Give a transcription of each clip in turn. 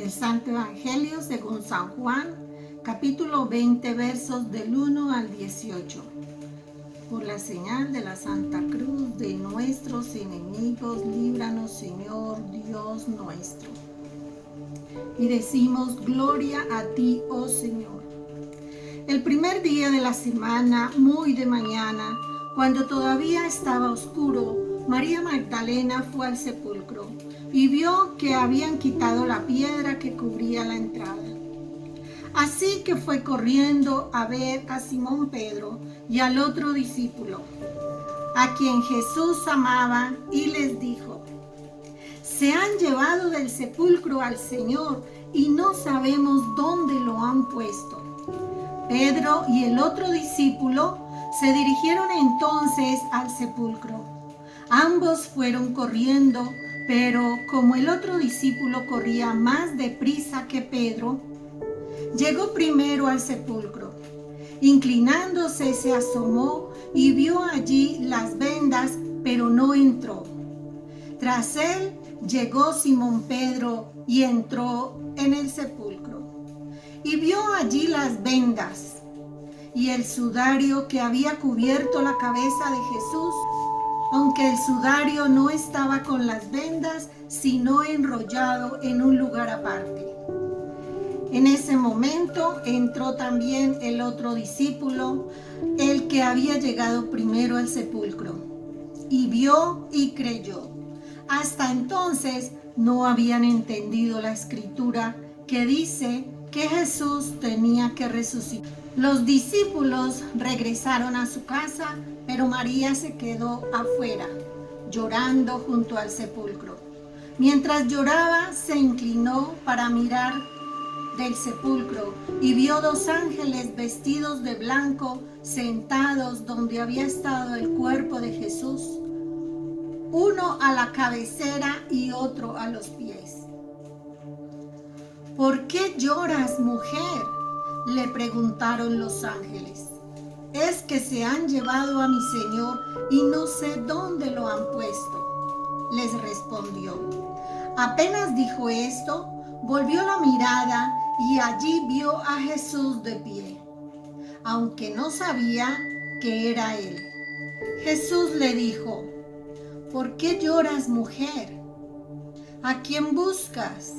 Del Santo Evangelio según San Juan, capítulo 20, versos del 1 al 18. Por la señal de la Santa Cruz de nuestros enemigos, líbranos, Señor Dios nuestro. Y decimos, gloria a ti, oh Señor. El primer día de la semana, muy de mañana, cuando todavía estaba oscuro, María Magdalena fue al sepulcro y vio que habían quitado la piedra que cubría la entrada. Así que fue corriendo a ver a Simón Pedro y al otro discípulo, a quien Jesús amaba, y les dijo: se han llevado del sepulcro al Señor y no sabemos dónde lo han puesto. Pedro y el otro discípulo se dirigieron entonces al sepulcro. Ambos fueron corriendo, pero como el otro discípulo corría más deprisa que Pedro, llegó primero al sepulcro. Inclinándose, se asomó y vio allí las vendas, pero no entró. Tras él llegó Simón Pedro y entró en el sepulcro. Y vio allí las vendas y el sudario que había cubierto la cabeza de Jesús, aunque el sudario no estaba con las vendas, sino enrollado en un lugar aparte. En ese momento entró también el otro discípulo, el que había llegado primero al sepulcro, y vio y creyó. Hasta entonces no habían entendido la escritura que dice que Jesús tenía que resucitar. Los discípulos regresaron a su casa, pero María se quedó afuera, llorando junto al sepulcro. Mientras lloraba, se inclinó para mirar del sepulcro y vio dos ángeles vestidos de blanco sentados donde había estado el cuerpo de Jesús, uno a la cabecera y otro a los pies. ¿Por qué lloras, mujer?, le preguntaron los ángeles. Es que se han llevado a mi Señor y no sé dónde lo han puesto, les respondió. Apenas dijo esto, volvió la mirada y allí vio a Jesús de pie, aunque no sabía que era él. Jesús le dijo: ¿por qué lloras, mujer? ¿A quién buscas?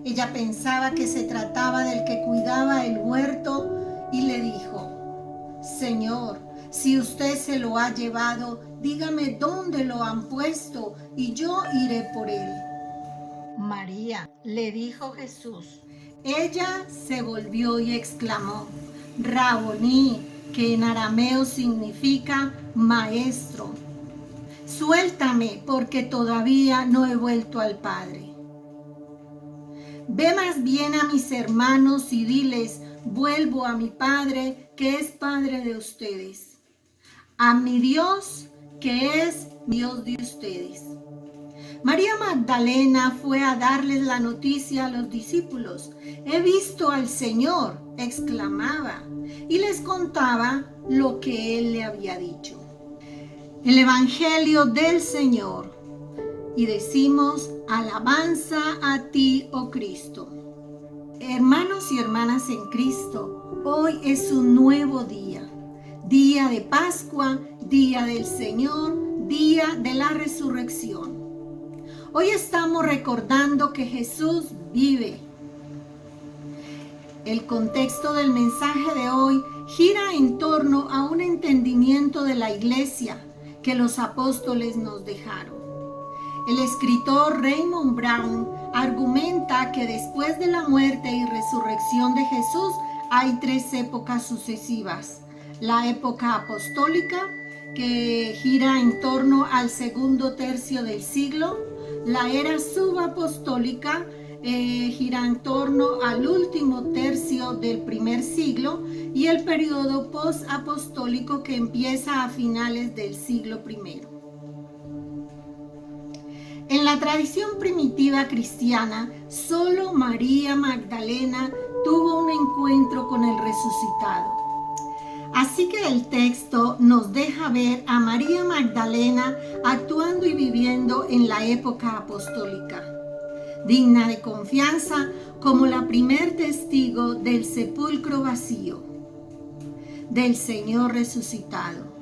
Ella pensaba que se trataba del que cuidaba el huerto y le dijo: Señor, si usted se lo ha llevado, dígame dónde lo han puesto y yo iré por él. María, le dijo Jesús. Ella se volvió y exclamó: Raboní, que en arameo significa maestro. Suéltame, porque todavía no he vuelto al Padre. Ve más bien a mis hermanos y diles: vuelvo a mi Padre, que es Padre de ustedes, a mi Dios, que es Dios de ustedes. María Magdalena fue a darles la noticia a los discípulos. He visto al Señor, exclamaba, y les contaba lo que él le había dicho. El Evangelio del Señor. Y decimos: alabanza a ti, oh Cristo. Hermanos y hermanas en Cristo, hoy es un nuevo día, día de Pascua, día del Señor, día de la resurrección. Hoy estamos recordando que Jesús vive. El contexto del mensaje de hoy gira en torno a un entendimiento de la iglesia que los apóstoles nos dejaron. El escritor Raymond Brown argumenta que después de la muerte y resurrección de Jesús hay tres épocas sucesivas. La época apostólica, que gira en torno al segundo tercio del siglo. La era subapostólica gira en torno al último tercio del primer siglo. Y el periodo posapostólico, que empieza a finales del siglo I. En la tradición primitiva cristiana, solo María Magdalena tuvo un encuentro con el resucitado. Así que el texto nos deja ver a María Magdalena actuando y viviendo en la época apostólica. digna de confianza como la primer testigo del sepulcro vacío, del Señor resucitado.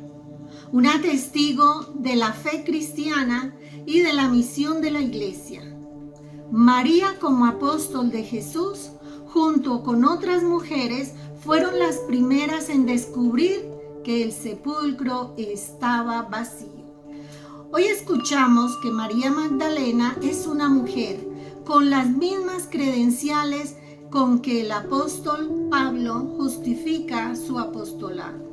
Una testigo de la fe cristiana y de la misión de la Iglesia. María, como apóstol de Jesús, junto con otras mujeres, fueron las primeras en descubrir que el sepulcro estaba vacío. Hoy escuchamos que María Magdalena es una mujer con las mismas credenciales con que el apóstol Pablo justifica su apostolado.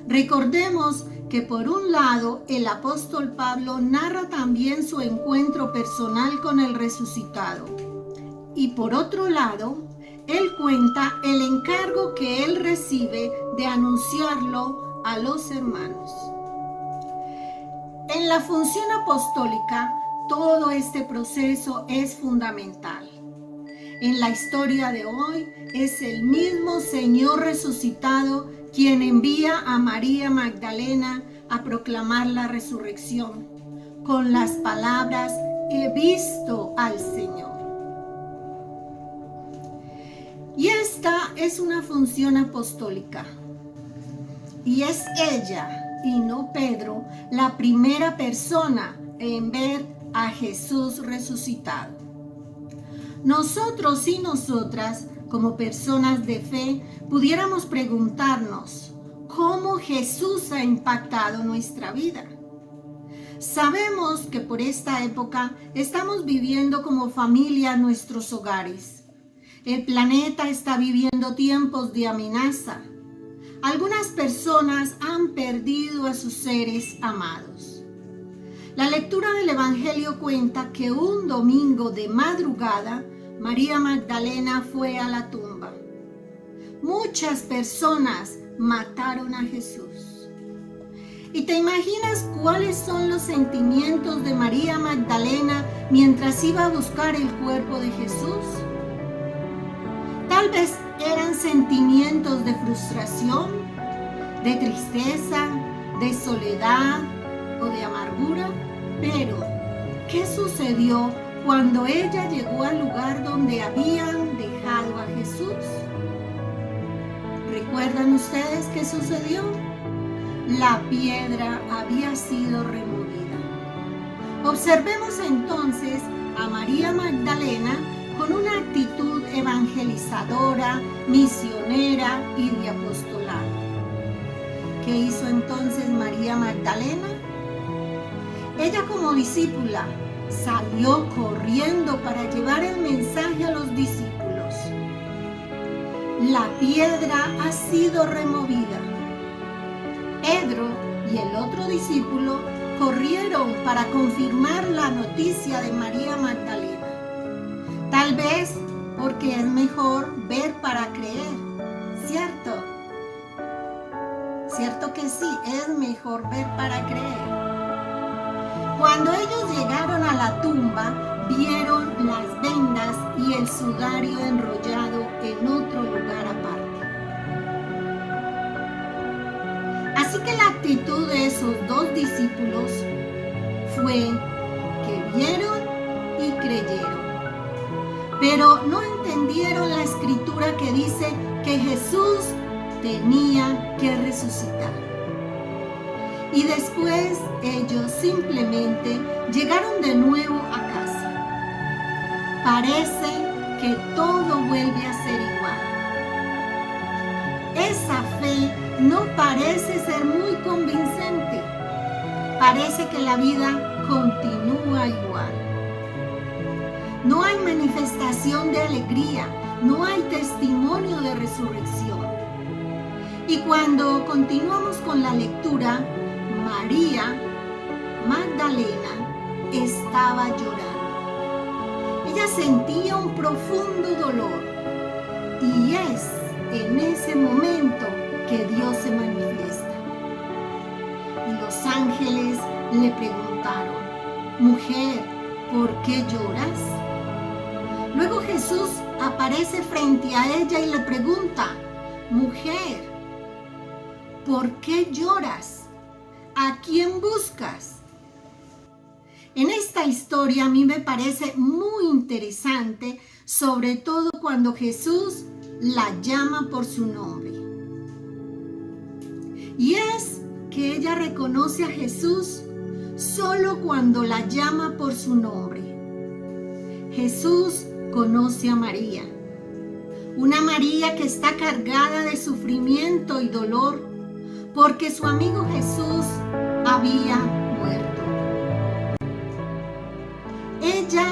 Recordemos que por un lado el apóstol Pablo narra también su encuentro personal con el resucitado y por otro lado él cuenta el encargo que él recibe de anunciarlo a los hermanos. En la función apostólica todo este proceso es fundamental. En la historia de hoy es el mismo Señor resucitado quien envía a María Magdalena a proclamar la resurrección con las palabras: he visto al Señor. Y esta es una función apostólica. Y es ella y no Pedro la primera persona en ver a Jesús resucitado. Nosotros y nosotras, como personas de fe, pudiéramos preguntarnos cómo Jesús ha impactado nuestra vida. Sabemos que por esta época estamos viviendo como familia nuestros hogares. El planeta está viviendo tiempos de amenaza. Algunas personas han perdido a sus seres amados. La lectura del Evangelio cuenta que un domingo de madrugada, María Magdalena fue a la tumba. Muchas personas mataron a Jesús. ¿Y te imaginas cuáles son los sentimientos de María Magdalena mientras iba a buscar el cuerpo de Jesús? Tal vez eran sentimientos de frustración, de tristeza, de soledad o de amargura. Pero, ¿qué sucedió cuando ella llegó al lugar donde habían dejado a Jesús? ¿Recuerdan ustedes qué sucedió? La piedra había sido removida. Observemos entonces a María Magdalena con una actitud evangelizadora, misionera y de apostolado. ¿Qué hizo entonces María Magdalena? Ella, como discípula, salió corriendo para llevar el mensaje a los discípulos. La piedra ha sido removida. Pedro y el otro discípulo corrieron para confirmar la noticia de María Magdalena. Tal vez porque es mejor ver para creer, ¿cierto? ¿Cierto que sí? Es mejor ver para creer. Cuando ellos llegaron a la tumba, vieron las vendas y el sudario enrollado en otro lugar aparte. Así que la actitud de esos dos discípulos fue que vieron y creyeron. Pero no entendieron la escritura que dice que Jesús tenía que resucitar. Y después ellos simplemente llegaron de nuevo a casa. Parece que todo vuelve a ser igual. Esa fe no parece ser muy convincente. Parece que la vida continúa igual. No hay manifestación de alegría, no hay testimonio de resurrección. Y cuando continuamos con la lectura, María Magdalena estaba llorando. Ella sentía un profundo dolor y es en ese momento que Dios se manifiesta. Y los ángeles le preguntaron: mujer, ¿por qué lloras? Luego Jesús aparece frente a ella y le pregunta: mujer, ¿por qué lloras? ¿A quién buscas? En esta historia a mí me parece muy interesante, sobre todo cuando Jesús la llama por su nombre. Y es que ella reconoce a Jesús solo cuando la llama por su nombre. Jesús conoce a María, una María que está cargada de sufrimiento y dolor porque su amigo Jesús había muerto. Ella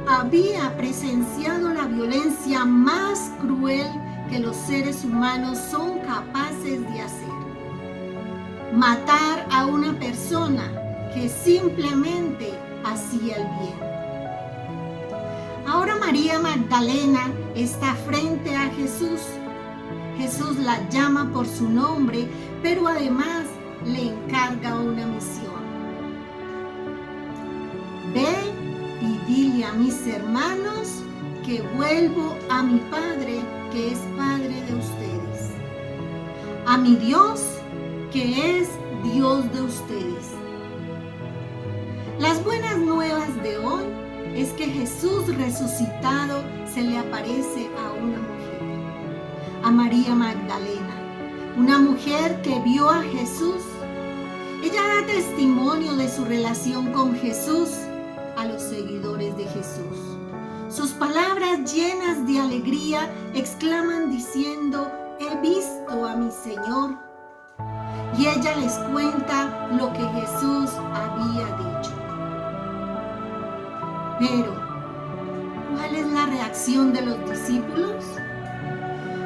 había presenciado la violencia más cruel que los seres humanos son capaces de hacer: matar a una persona que simplemente hacía el bien. Ahora María Magdalena está frente a Jesús. Jesús la llama por su nombre, pero además le encarga una misión. Ve y dile a mis hermanos que vuelvo a mi Padre, que es Padre de ustedes, a mi Dios, que es Dios de ustedes. Las buenas nuevas de hoy es que Jesús resucitado se le aparece a una mujer, a María Magdalena, una mujer que vio a Jesús. Ella da testimonio de su relación con Jesús a los seguidores de Jesús. Sus palabras llenas de alegría exclaman diciendo: he visto a mi Señor. Y ella les cuenta lo que Jesús había dicho. Pero, ¿cuál es la reacción de los discípulos?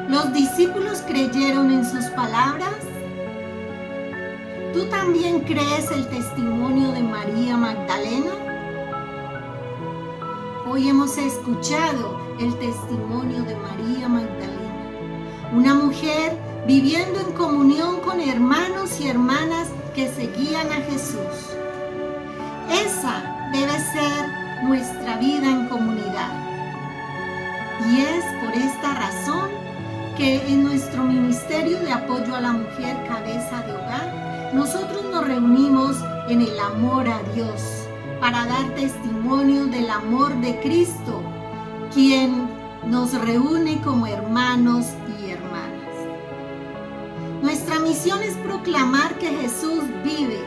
¿Los discípulos creyeron en sus palabras? ¿Tú también crees el testimonio de María Magdalena? Hoy hemos escuchado el testimonio de María Magdalena, una mujer viviendo en comunión con hermanos y hermanas que seguían a Jesús. Esa debe ser nuestra vida en comunidad. Y es por esta razón que en nuestro Ministerio de Apoyo a la Mujer Cabeza de Hogar, nosotros nos reunimos en el amor a Dios para dar testimonio del amor de Cristo, quien nos reúne como hermanos y hermanas. Nuestra misión es proclamar que Jesús vive.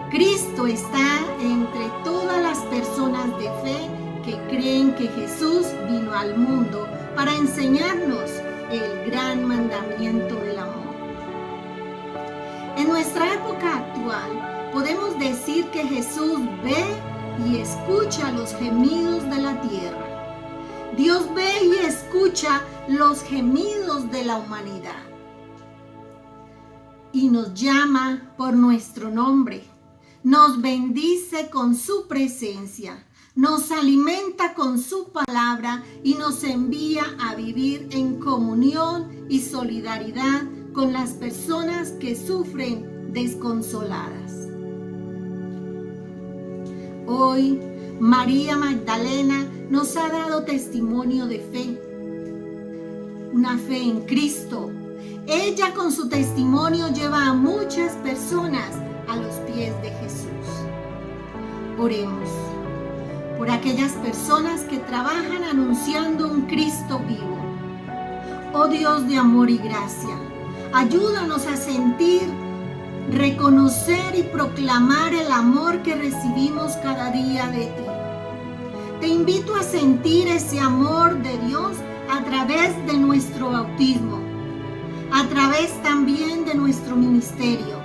Cristo está entre todas las personas de fe que creen que Jesús vino al mundo para enseñarnos el gran mandamiento del amor. En nuestra época actual podemos decir que Jesús ve y escucha los gemidos de la tierra. Dios ve y escucha los gemidos de la humanidad. Y nos llama por nuestro nombre. Nos bendice con su presencia, nos alimenta con su palabra y nos envía a vivir en comunión y solidaridad con las personas que sufren desconsoladas. Hoy, María Magdalena nos ha dado testimonio de fe, una fe en Cristo. Ella con su testimonio lleva a muchas personas a los pies de Jesús. Oremos por aquellas personas que trabajan anunciando un Cristo vivo. Oh Dios de amor y gracia, ayúdanos a sentir, reconocer y proclamar el amor que recibimos cada día de ti. Te invito a sentir ese amor de Dios a través de nuestro bautismo, a través también de nuestro ministerio.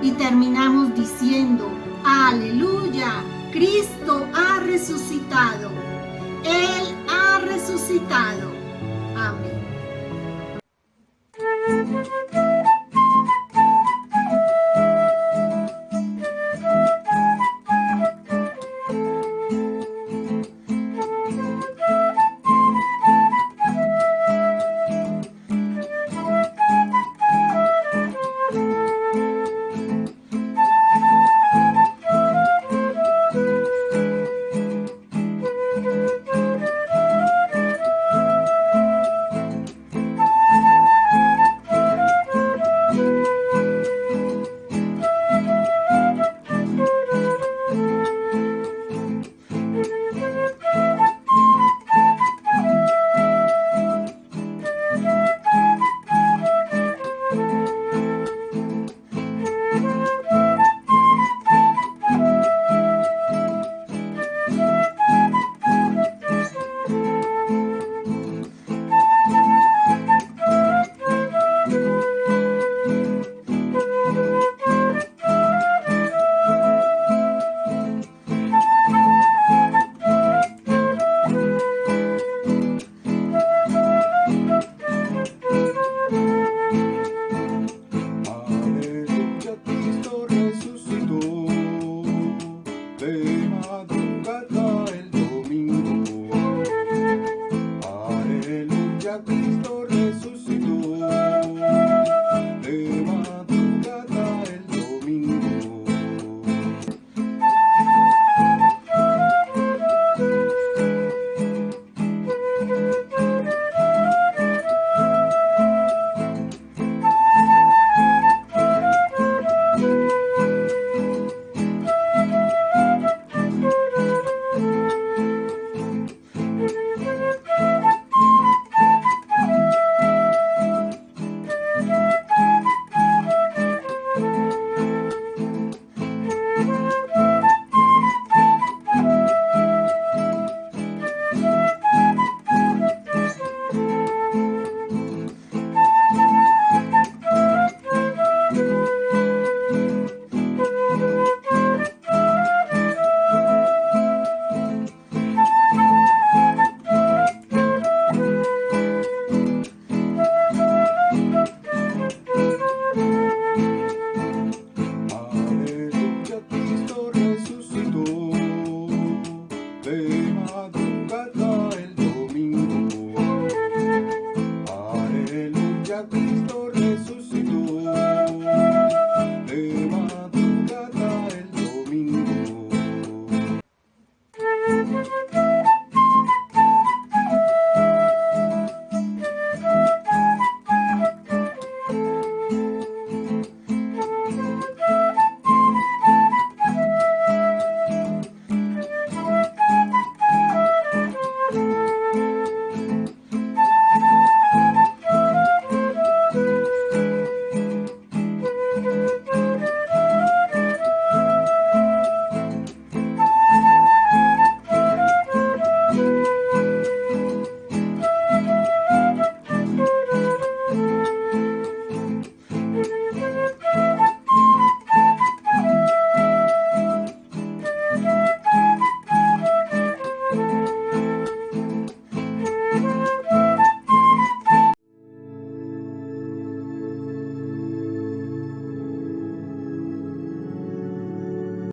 Y terminamos diciendo: aleluya, Cristo ha resucitado. Él ha resucitado. Amén.